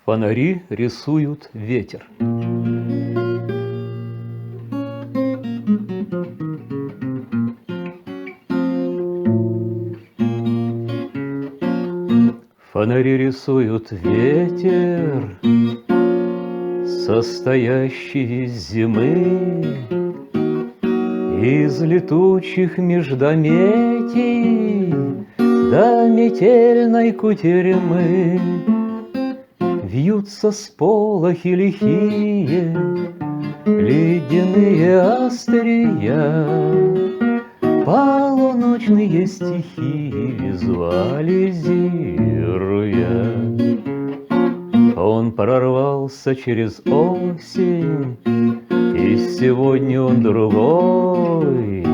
Фонари рисуют ветер. Фонари рисуют ветер, состоящий из зимы, из летучих междометий до метельной кутерьмы. Вьются сполохи лихие, ледяные острия, полуночные стихи визуализируя. Он прорвался через осень, и сегодня он другой.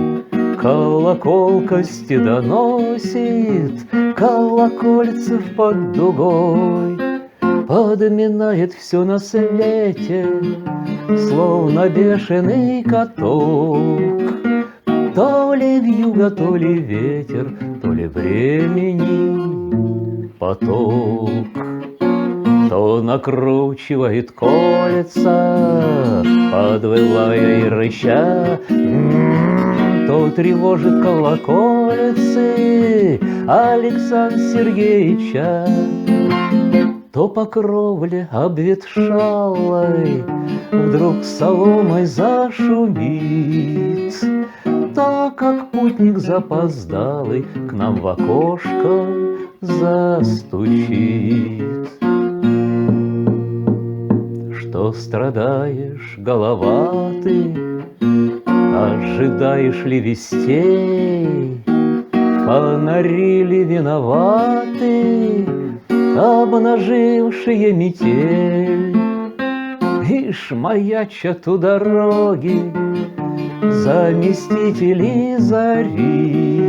Колоколкости доносит, колокольцев под дугой. Подминает все на свете, словно бешеный каток. То ли вьюга, то ли ветер, то ли времени поток. То накручивает кольца, подвывая и рыча, то тревожит колокольцы Александра Сергеевича. То по кровле обветшалой вдруг соломой зашумит, то, как путник запоздалый, к нам в окошко застучит. Что страдаешь, голова ты, ожидаешь ли вестей? Фонари ли виноваты, обнажившие метель? Ишь, маячат у дороги заместители зари.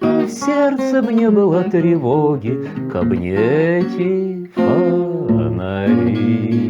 В сердце б не было тревоги, каб не эти фонари.